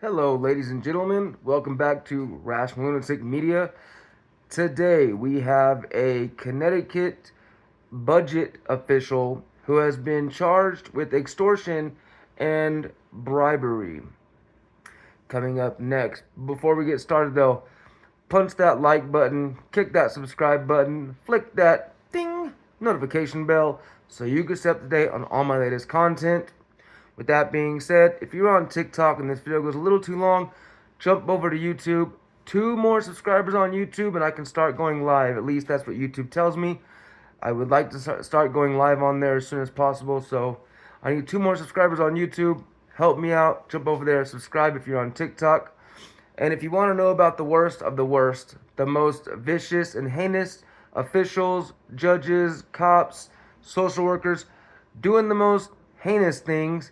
Hello, ladies and gentlemen. Welcome back to Rational Lunatic Media. Today we have a Connecticut budget official who has been charged with extortion and bribery. Coming up next. Before we get started, though, punch that like button, kick that subscribe button, flick that ding notification bell so you can stay up to date on all my latest content. With that being said, if you're on TikTok and this video goes a little too long, jump over to YouTube. 2 more subscribers on YouTube and I can start going live. At least that's what YouTube tells me. I would like to start going live on there as soon as possible. So I need 2 more subscribers on YouTube. Help me out. Jump over there. Subscribe if you're on TikTok. And if you want to know about the worst of the worst, the most vicious and heinous officials, judges, cops, social workers, doing the most heinous things,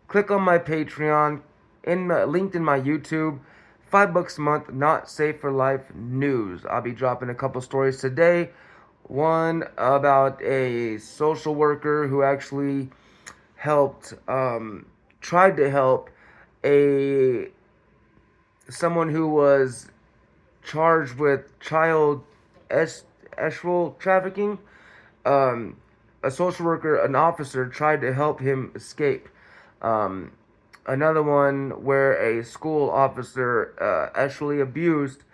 click on my Patreon, linked in my YouTube. $5 a month, not safe for life news. I'll be dropping a couple stories today. One about a social worker who actually helped, tried to help a someone who was charged with child sexual trafficking. Um, a social worker, an officer, tried to help him escape. Um, Another one where a school officer actually abused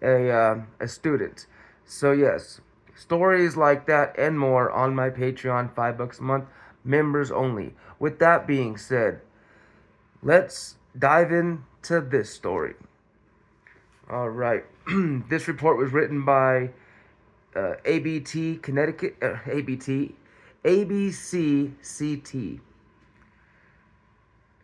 a student. So yes, stories like that and more on my Patreon, $5 a month, members only. With that being said, let's dive into this story. All right, this report was written by ABT Connecticut, ABT, ABCCT.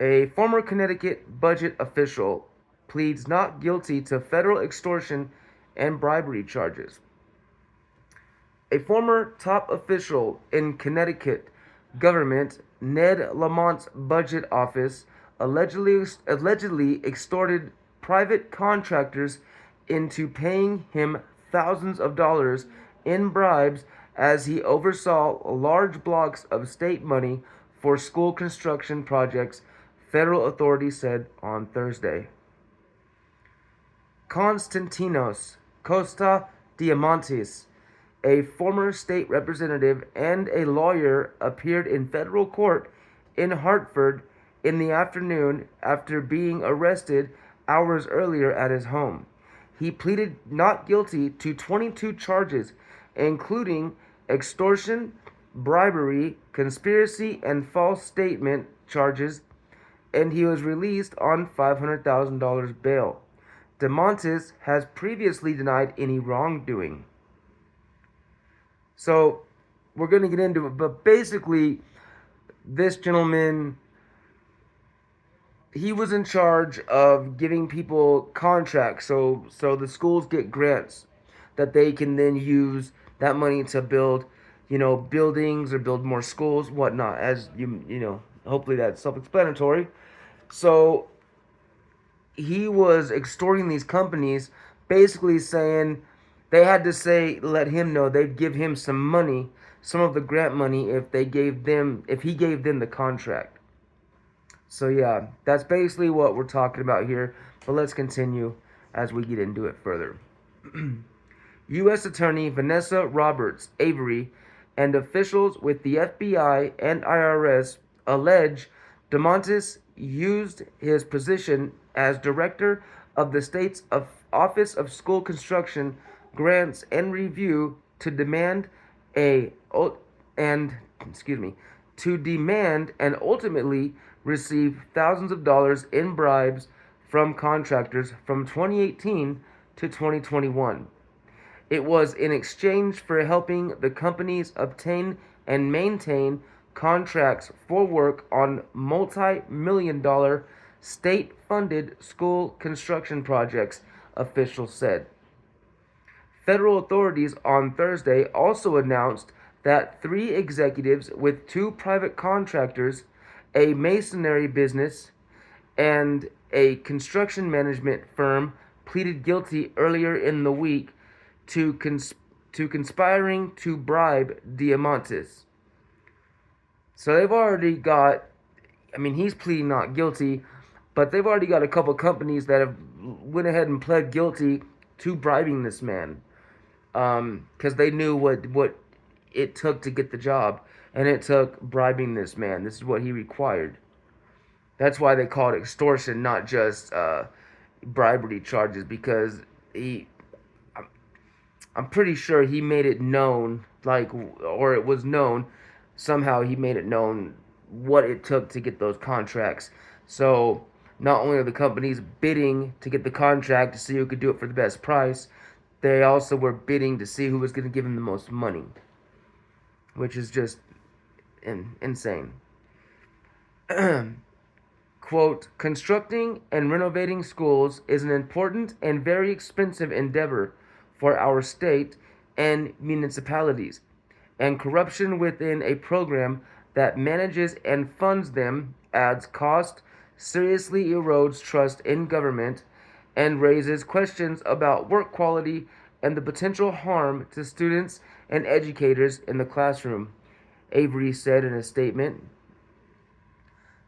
A former Connecticut budget official pleads not guilty to federal extortion and bribery charges. A former top official in Connecticut government, Ned Lamont's budget office, allegedly extorted private contractors into paying him thousands of dollars in bribes as he oversaw large blocks of state money for school construction projects, federal authorities said on Thursday. Konstantinos Costa Diamantis, a former state representative and a lawyer, appeared in federal court in Hartford in the afternoon after being arrested hours earlier at his home. He pleaded not guilty to 22 charges, including extortion, bribery, conspiracy, and false statement charges, and he was released on $500,000 bail. DeMontis has previously denied any wrongdoing. So we're going to get into it, but basically, this gentleman, he was in charge of giving people contracts, so the schools get grants that they can then use that money to build, buildings or build more schools, whatnot. As hopefully that's self-explanatory. So he was extorting these companies, basically saying they had to let him know they'd give him some money, some of the grant money, if he gave them the contract. So yeah, that's basically what we're talking about here. But let's continue as we get into it further. U.S. Attorney Vanessa Roberts Avery and officials with the FBI and IRS allege DeMontis used his position as director of the state's Office of School Construction Grants and Review to demand and ultimately receive thousands of dollars in bribes from contractors from 2018 to 2021. It was in exchange for helping the companies obtain and maintain contracts for work on multi-million-dollar state-funded school construction projects, officials said. Federal authorities on Thursday also announced that 3 executives with 2 private contractors, a masonry business, and a construction management firm pleaded guilty earlier in the week to conspiring to bribe Diamantis. So they've already got, he's pleading not guilty. But they've already got a couple companies that have went ahead and pled guilty to bribing this man, because they knew what it took to get the job, and it took bribing this man. This is what he required. That's why they call it extortion, not just bribery charges, because he, I'm pretty sure he made it known, like, or it was known, somehow he made it known what it took to get those contracts. So not only are the companies bidding to get the contract to see who could do it for the best price, they also were bidding to see who was going to give him the most money, which is just insane. Quote, constructing and renovating schools is an important and very expensive endeavor for our state and municipalities, and corruption within a program that manages and funds them adds cost, seriously erodes trust in government, and raises questions about work quality and the potential harm to students and educators in the classroom, Avery said in a statement.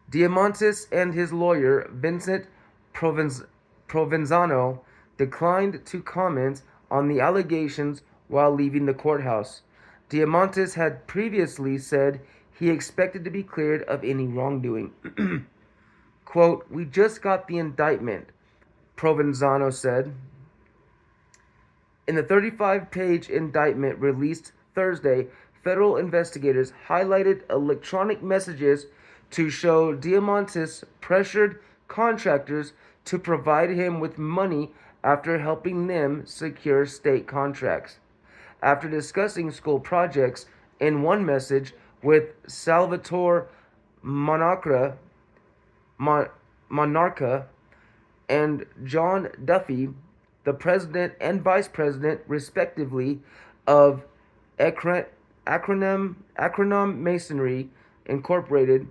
Diamantis and his lawyer, Vincent Provenzano, declined to comment on the allegations while leaving the courthouse. Diamantis had previously said he expected to be cleared of any wrongdoing. Quote, we just got the indictment, Provenzano said. In the 35-page indictment released Thursday, federal investigators highlighted electronic messages to show Diamantis pressured contractors to provide him with money after helping them secure state contracts. After discussing school projects in one message with Salvatore Monarca and John Duffy, the president and vice president, respectively, of Acronym Masonry Incorporated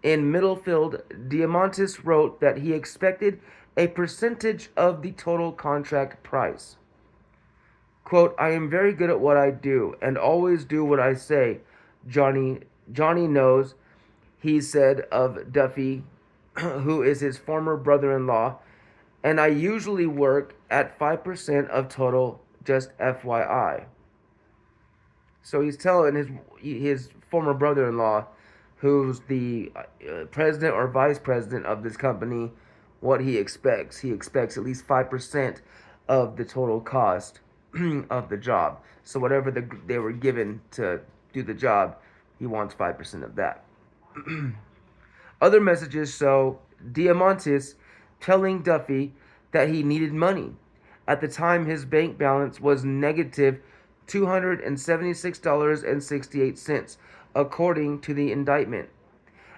in Middlefield, Diamantis wrote that he expected a percentage of the total contract price. Quote, I am very good at what I do and always do what I say, Johnny knows, he said of Duffy, who is his former brother-in-law, and I usually work at 5% of total, just FYI. So he's telling his former brother-in-law, who's the president or vice president of this company, what he expects. He expects at least 5% of the total cost of the job. So whatever they were given to do the job, he wants 5% of that. Other messages show Diamantis telling Duffy that he needed money. At the time, his bank balance was negative $276.68, according to the indictment.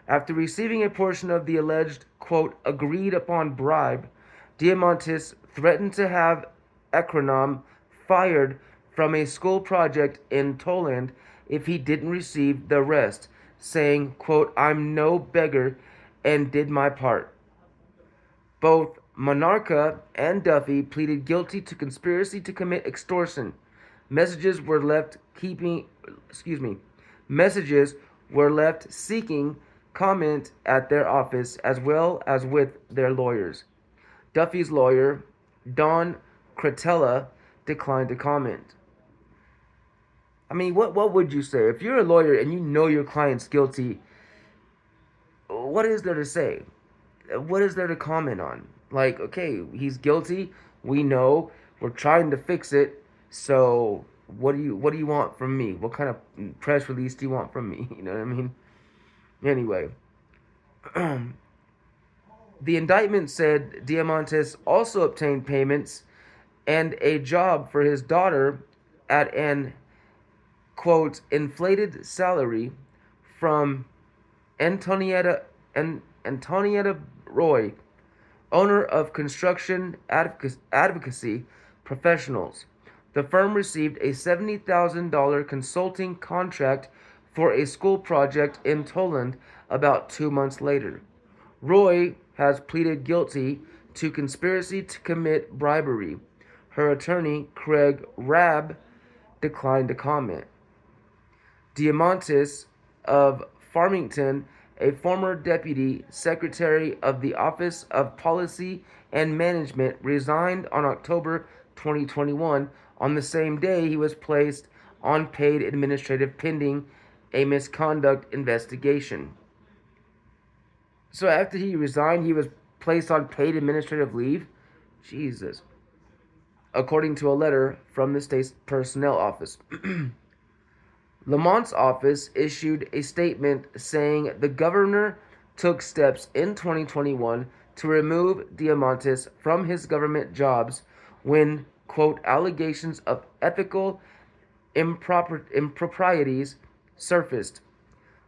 After receiving a portion of the alleged, quote, agreed upon bribe, Diamantis threatened to have Acronym fired from a school project in Toland if he didn't receive the rest, saying, quote, I'm no beggar and did my part. Both Monarca and Duffy pleaded guilty to conspiracy to commit extortion. Messages were left seeking comment at their office as well as with their lawyers. Duffy's lawyer, Don Cretella, declined to comment. I mean, what would you say? If you're a lawyer and you know your client's guilty, what is there to say? What is there to comment on? Like, okay, he's guilty. We know. We're trying to fix it. So what do you want from me? What kind of press release do you want from me? You know what I mean? Anyway, the indictment said Diamantis also obtained payments and a job for his daughter at an, quote, inflated salary from Antonietta Roy, owner of Construction Advocacy Professionals. The firm received a $70,000 consulting contract for a school project in Toland about 2 months later. Roy has pleaded guilty to conspiracy to commit bribery. Her attorney, Craig Rabb, declined to comment. Diamantis of Farmington a former deputy secretary of the Office of Policy and Management, resigned on October 2021. On the same day, he was placed on paid administrative pending a misconduct investigation. So after he resigned, he was placed on paid administrative leave? Jesus. According to a letter from the state's personnel office. Lamont's office issued a statement saying the governor took steps in 2021 to remove Diamantis from his government jobs when, quote, allegations of ethical improprieties surfaced.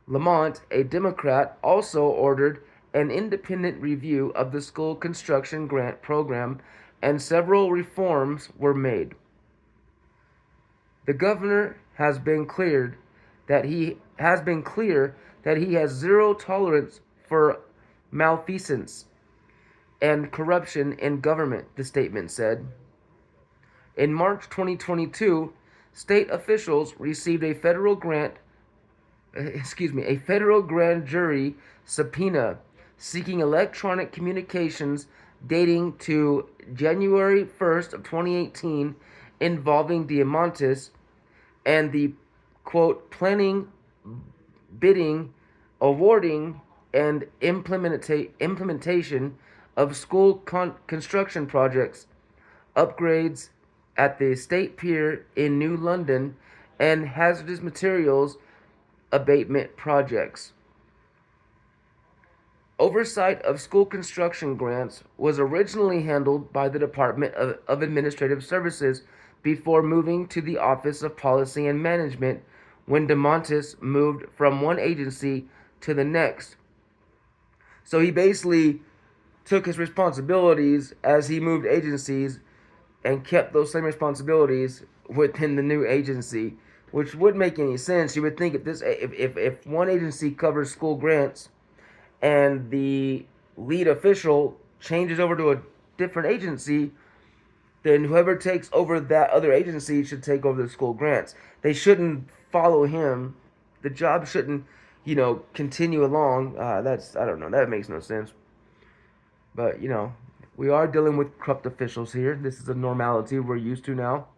Lamont, a Democrat, also ordered an independent review of the school construction grant program, and several reforms were made. The governor has been clear that he has zero tolerance for malfeasance and corruption in government, the statement said. In March 2022, state officials received a federal grand jury subpoena seeking electronic communications dating to January 1st of 2018 involving Diamantis and the, quote, planning, bidding, awarding, and implementation of school construction projects, upgrades at the State Pier in New London, and hazardous materials abatement projects. Oversight of school construction grants was originally handled by the Department of Administrative Services before moving to the Office of Policy and Management when Diamantis moved from one agency to the next. So he basically took his responsibilities as he moved agencies and kept those same responsibilities within the new agency, which wouldn't make any sense. You would think if one agency covers school grants and the lead official changes over to a different agency, then whoever takes over that other agency should take over the school grants. They shouldn't follow him. The job shouldn't, continue along. I don't know. That makes no sense. But, we are dealing with corrupt officials here. This is a normality we're used to now.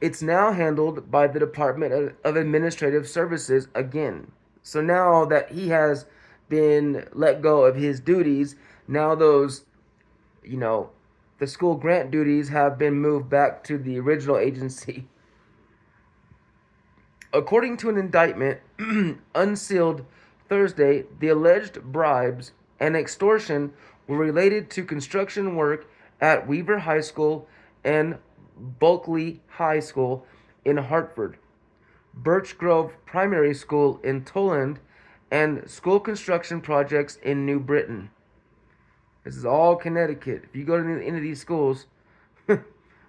It's now handled by the Department of Administrative Services again. So now that he has been let go of his duties, now those, the school grant duties have been moved back to the original agency. According to an indictment unsealed Thursday, the alleged bribes and extortion were related to construction work at Weaver High School and Bulkley High School in Hartford, Birch Grove Primary School in Toland, and school construction projects in New Britain. This is all Connecticut. If you go to any of these schools,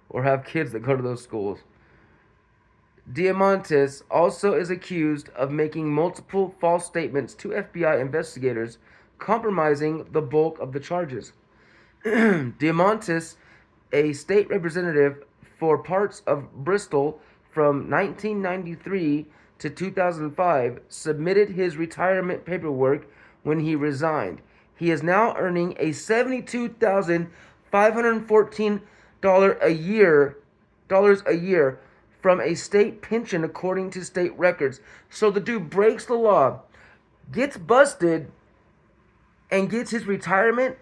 or have kids that go to those schools. Diamantis also is accused of making multiple false statements to FBI investigators, compromising the bulk of the charges. Diamantis, a state representative for parts of Bristol from 1993 to 2005, submitted his retirement paperwork when he resigned. He is now earning a $72,514 a year from a state pension, according to state records. So the dude breaks the law, gets busted, and gets his retirement,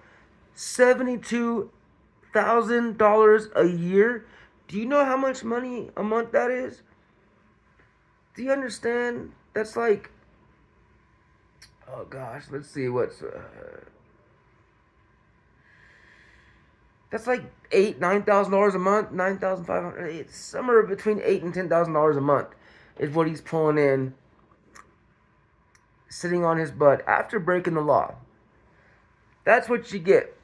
$72,000 a year. Do you know how much money a month that is? Do you understand? That's like, oh gosh, let's see what's, that's like $9,000 a month, $9,500. It's somewhere between $8,000 and $10,000 a month is what he's pulling in, sitting on his butt after breaking the law. That's what you get.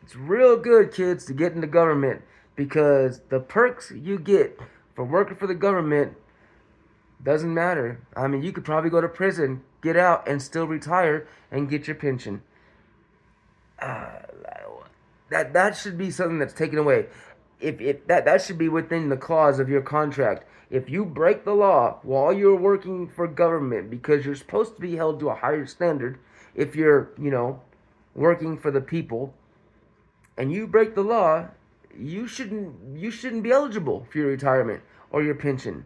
It's real good, kids, to get into government, because the perks you get for working for the government doesn't matter. I mean, you could probably go to prison, get out, and still retire and get your pension. That should be something that's taken away. If that should be within the clause of your contract. If you break the law while you're working for government because you're supposed to be held to a higher standard, if you're, working for the people and you break the law, you shouldn't be eligible for your retirement or your pension.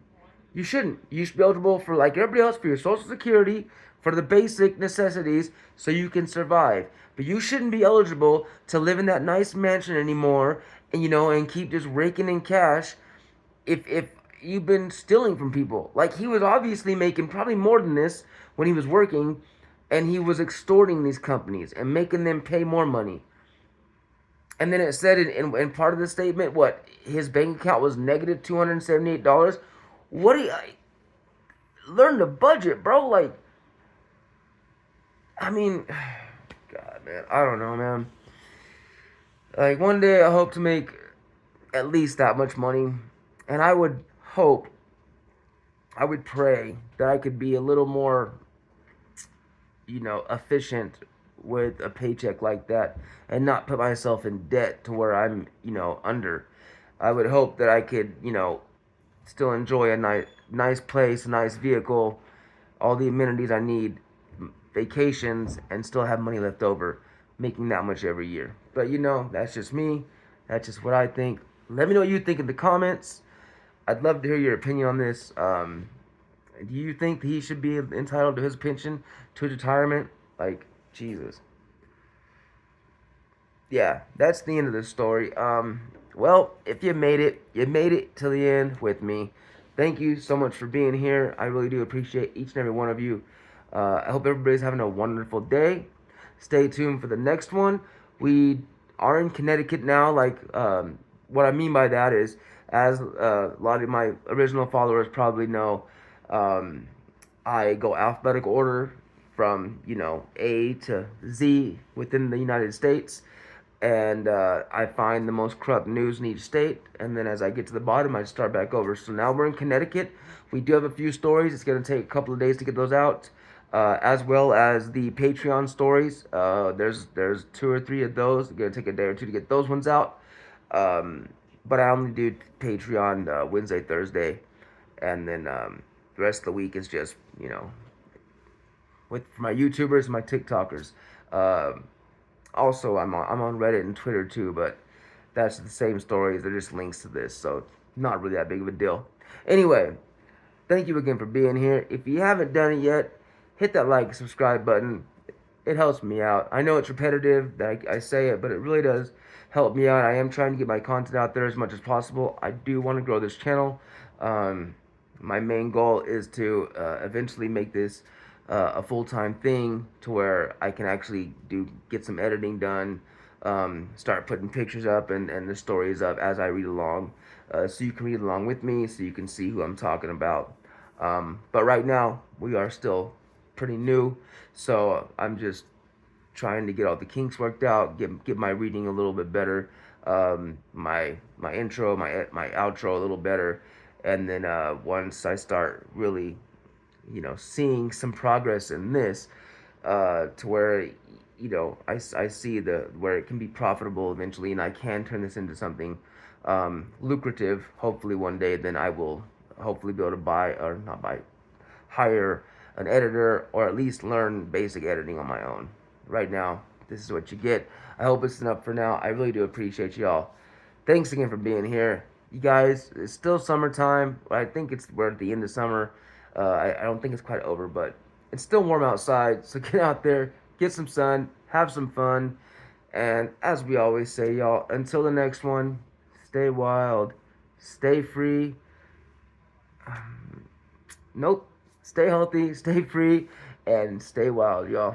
You shouldn't. You should be eligible for, like everybody else, for your Social Security, for the basic necessities, so you can survive. But you shouldn't be eligible to live in that nice mansion anymore, and keep just raking in cash if you've been stealing from people. Like, he was obviously making probably more than this when he was working, and he was extorting these companies and making them pay more money. And then it said in part of the statement, what, his bank account was negative $278. What do you learn to budget, bro? Like, I mean, God, man, I don't know, man. Like, one day I hope to make at least that much money, and I would hope, I would pray that I could be a little more, efficient with a paycheck like that, and not put myself in debt to where I'm, under. I would hope that I could, still enjoy a nice place, a nice vehicle, all the amenities I need, vacations, and still have money left over, making that much every year. But that's just me. That's just what I think. Let me know what you think in the comments. I'd love to hear your opinion on this. Do you think that he should be entitled to his pension, to his retirement? Like, Jesus. Yeah, that's the end of the story. Well, if you made it to the end with me. Thank you so much for being here. I really do appreciate each and every one of you. I hope everybody's having a wonderful day. Stay tuned for the next one. We are in Connecticut now. Like, what I mean by that is, as a lot of my original followers probably know, I go alphabetical order from, A to Z within the United States. And I find the most corrupt news in each state, and then as I get to the bottom, I start back over. So now we're in Connecticut. We do have a few stories. It's going to take a couple of days to get those out, as well as the Patreon stories. There's 2 or 3 of those. It's going to take a day or two to get those ones out. But I only do Patreon Wednesday, Thursday, and then the rest of the week is just, with my YouTubers and my TikTokers. Also, I'm on Reddit and Twitter too, but that's the same stories. They're just links to this, so not really that big of a deal. Anyway, thank you again for being here. If you haven't done it yet, hit that like, subscribe button. It helps me out. I know it's repetitive that I say it, but it really does help me out. I am trying to get my content out there as much as possible. I do want to grow this channel. My main goal is to eventually make this a full-time thing, to where I can actually get some editing done, start putting pictures up and the stories up as I read along, so you can read along with me, so you can see who I'm talking about. But right now, we are still pretty new, so I'm just trying to get all the kinks worked out, get my reading a little bit better, my intro, my outro a little better, and then once I start really seeing some progress in this, to where, I see where it can be profitable eventually, and I can turn this into something lucrative, hopefully one day, then I will hopefully be able to hire an editor, or at least learn basic editing on my own. Right now, this is what you get. I hope it's enough for now. I really do appreciate y'all. Thanks again for being here. You guys, it's still summertime. I think we're at the end of summer. I don't think it's quite over, but it's still warm outside. So get out there, get some sun, have some fun. And as we always say, y'all, until the next one, stay wild, stay free. Nope. Stay healthy, stay free, and stay wild, y'all.